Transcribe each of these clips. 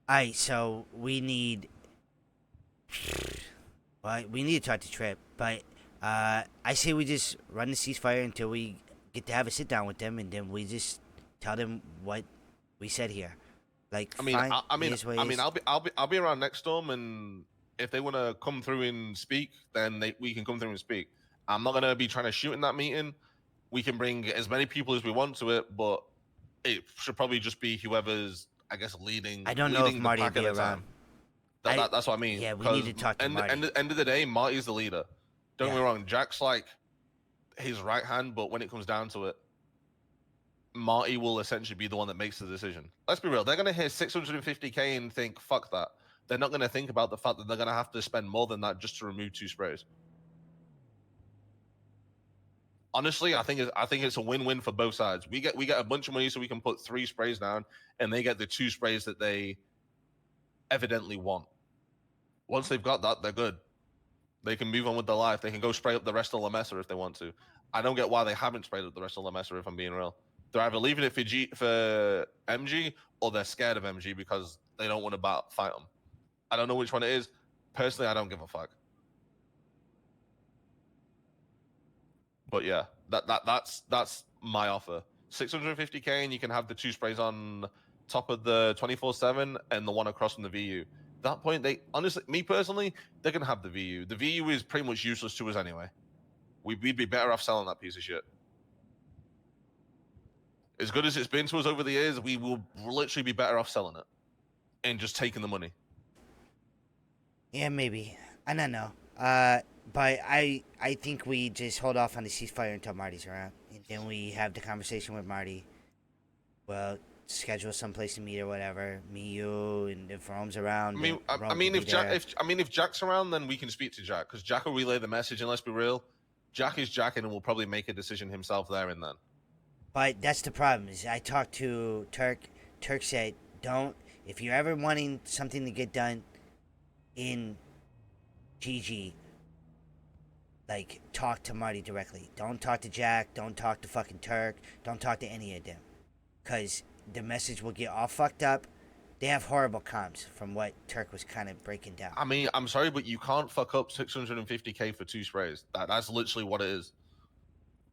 Alright, so we need. Well, we need to talk to Trip, but I say we just run the ceasefire until we get to have a sit down with them, and then we just tell them what we said here. Like, I mean, fine, I, I it mean, is what it I mean, is. I'll be around next storm, and if they want to come through and speak, then we can come through and speak. I'm not gonna be trying to shoot in that meeting. We can bring as many people as we want to it, but it should probably just be whoever's, I guess, I leading don't know if leading the Marty will pack at be the around. time. That's what I mean. Yeah, we need Because to talk to Marty. end of the day, Marty's the leader. Don't get Yeah, me wrong. Jack's like his right hand, but when it comes down to it, Marty will essentially be the one that makes the decision. Let's be real. They're gonna hear 650k and think, "Fuck that." They're not gonna think about the fact that they're gonna have to spend more than that just to remove 2 sprays. Honestly, I think it's a win-win for both sides. We get a bunch of money so we can put 3 sprays down, and they get the 2 sprays that they evidently want. Once they've got that, they're good. They can move on with their life. They can go spray up the rest of La Mesa if they want to. I don't get why they haven't sprayed up the rest of La Mesa, if I'm being real. They're either leaving it for MG, or they're scared of MG because they don't want to fight them. I don't know which one it is. Personally, I don't give a fuck. But yeah, that's my offer. 650k, and you can have the 2 sprays on top of the 24/7 and the one across from the VU. At that point, they honestly, me personally, they can have the VU. The VU is pretty much useless to us anyway. We'd be better off selling that piece of shit. As good as it's been to us over the years, we will literally be better off selling it and just taking the money. yeah, maybe. I don't know. But I think we just hold off on the ceasefire until Marty's around, and then we have the conversation with Marty. Well, schedule someplace to meet or whatever. Me, you, and if Rome's around, then I Rome can mean, be there. if Jack's around, then we can speak to Jack because Jack will relay the message. And let's be real, Jack is Jack, and will probably make a decision himself there and then. But that's the problem. Is I talked to Turk. Turk said, "Don't. If you're ever wanting something to get done in GG, like talk to Marty directly. Don't talk to Jack. Don't talk to fucking Turk. Don't talk to any of them, cause the message will get all fucked up. They have horrible comms from what Turk was kind of breaking down. I mean, I'm sorry, but you can't fuck up 650k for 2 sprays. That's literally what it is.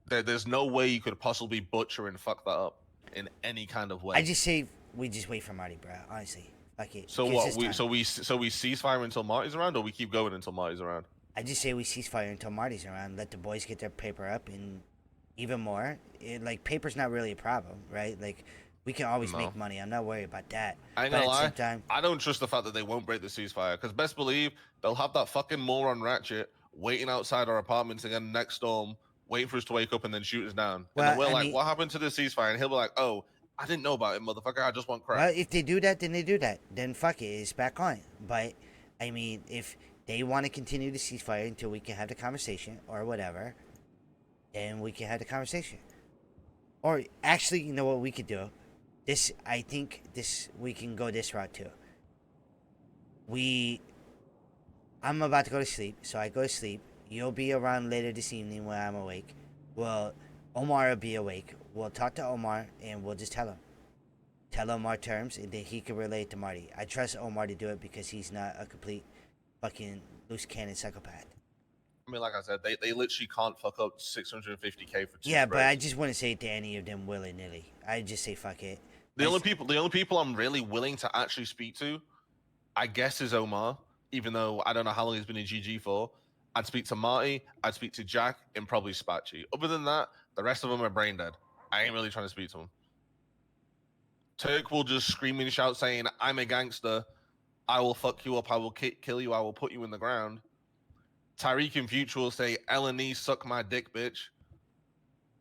There's no way you could possibly butcher and fuck that up in any kind of way. I just say we just wait for Marty, bro. Honestly, fuck it. So Gives what? us time. We ceasefire until Marty's around, or we keep going until Marty's around? I just say we ceasefire until Marty's around. Let the boys get their paper up, and even more, like paper's not really a problem, right? Like we can always No, make money. I'm not worried about that. I ain't But gonna at the lie. same time, I don't trust the fact that they won't break the ceasefire. Because best believe they'll have that fucking moron Ratchet waiting outside our apartments again next storm, waiting for us to wake up and then shoot us down. And then well, we're I like, mean, "What happened to the ceasefire?" And he'll be like, "Oh, I didn't know about it, motherfucker. I just want crack." well, if they do that, then they do that. Then fuck it, it's back on. But I mean, if they want to continue the ceasefire until we can have the conversation or whatever, then we can have the conversation. Or actually, you know what we could do? This, I think, this we can go this route too. We, I'm about to go to sleep, so I go to sleep. You'll be around later this evening when I'm awake. Well, Omar will be awake. We'll talk to Omar and we'll just tell him our terms, and then he can relay it to Marty. I trust Omar to do it because he's not a complete fucking loose cannon psychopath. I mean, like I said, they literally can't fuck up 650k for two Yeah, but I sprays. just wouldn't say it to any of them willy nilly. I just say fuck it. The only people I'm really willing to actually speak to, I guess, is Omar. Even though I don't know how long he's been in GG for, I'd speak to Marty, I'd speak to Jack, and probably Spachi. Other than that, the rest of them are brain dead. I ain't really trying to speak to them. Turk will just scream and shout saying, "I'm a gangster. I will fuck you up. I will kill you. I will put you in the ground." Tyreek in future will say, "L&E, suck my dick, bitch."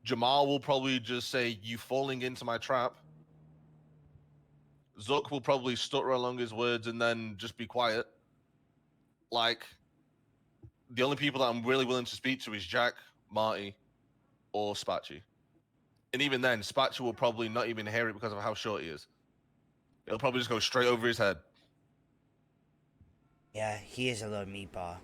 Jamal will probably just say, "You falling into my trap." Zuck will probably stutter along his words and then just be quiet. Like, the only people that I'm really willing to speak to is Jack, Marty, or Spachi. And even then, Spachi will probably not even hear it because of how short he is. It'll probably just go straight over his head. Yeah, he is a little meatball.